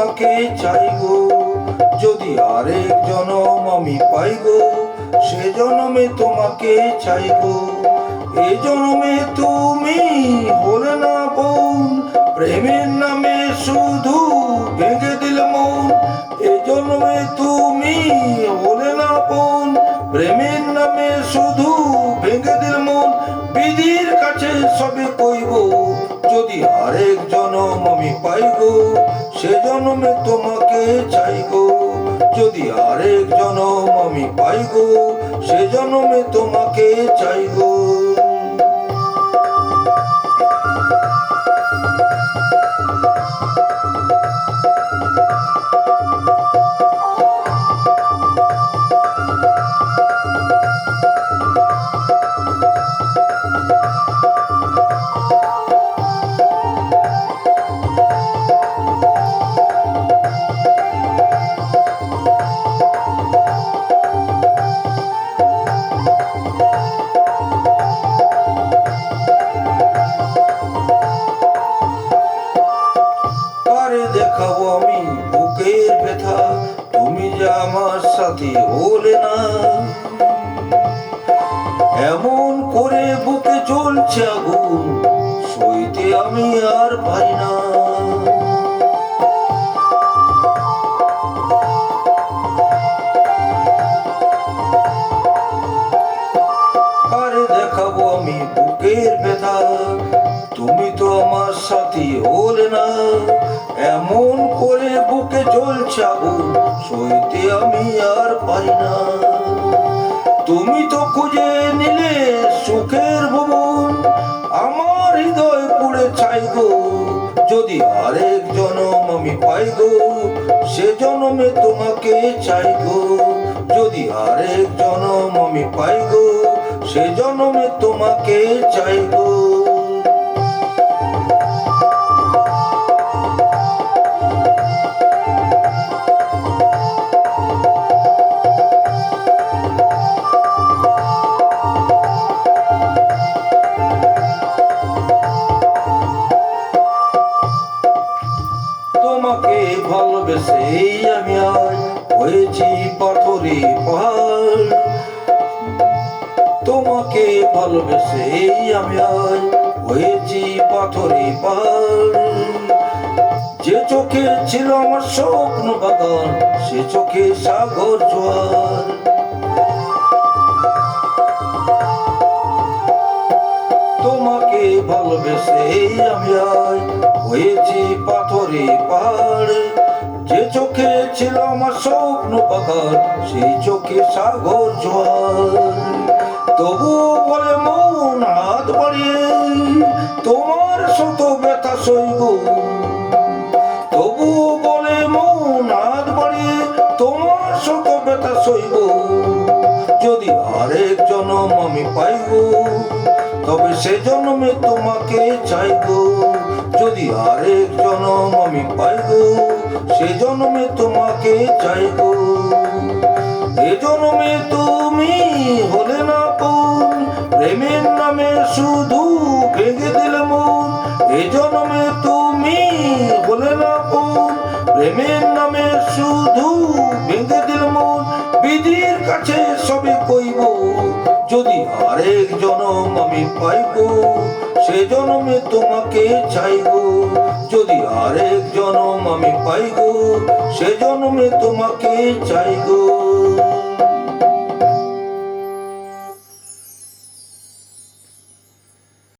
তোমাকে চাইগো, যদি আরেক জনম আমি পাইগো, সে জনমে তোমাকে চাইগো। এ জনমে তুমি হলে না বোন, প্রেমের নামে শুধু ভেঙে দিলে মন। এ জন্মে তুমি হলে না বোন, প্রেমের নামে শুধু ভেঙে দিলে মন। বিধির কাছে সবে কইব, যদি আরেক জনম আমি পাইগো, সে জন্মে তোমাকে চাইগো। যদি আরেক জনম আমি পাইগো, সে জন্মে তোমাকে চাইগো। দেখাবো আমি বুকের ব্যথা, তুমি যে আমার সাথে হলে না। এমন করে বুকে জ্বলছে আগুন, সইতে আমি আর পারি না। আরে দেখাবো আমি বুকের ব্যথা, তুমি তো আমার সাথে হলে না। এমন করে বুকে জ্বলছে আগুন, সইতে আমি আর পারি না। তুমি তো খুঁজে নিলে সুখের ভুবন, আমার হৃদয় পুড়ে ছাইগো। যদি আরেক জনম আমি পাইগো, সে জনমে তোমাকে চাইগো। যদি আরেক জনম আমি পাইগো, সে জনমে তোমাকে চাইগো। তোমাকে ভালোবেসে আমি আজ হয়েছি পাথরে পাহাড়। তোমাকে ভালোবেসে আমি আজ হয়েছি পাথরে পাহাড়। যে চোখে ছিল আমার স্বপ্ন বাগান, সে চোখে সাগর জোয়ার। তোমাকে ভালোবেসে আমি আজ হয়েছি পাথরে পাহাড়। যে চোখে ছিল আমার স্বপ্ন বাগান, সেই চোখে সাগর জোয়ার। তবুও বলে মন হাত বাড়িয়ে তোমার শত ব্যথা সইব। তবুও বলে মন হাত বাড়িয়ে তোমার শত ব্যথা সইব। যদি আরেক জনম আমি পাইব, তবে সে জন্মে তোমাকে চাইবো। যদি আরেক জনম আমি পাইবো, সে জন্মে তোমাকে চাইবো। এ জন্মে তুমি হলে না বোন, প্রেমের নামে শুধু ভেঙে দিলে মন। এ জন্মে তুমি হলে না বোন, প্রেমের নামে শুধু ভেঙে দিলে মন। বিধির কাছে সবে কইব, যদি আরেক জনম আমি পাইবো, সে জনমে তোমাকে চাইবো। যদি আরেক জনম আমি পাইবো, সে জনমে তোমাকে চাইবো।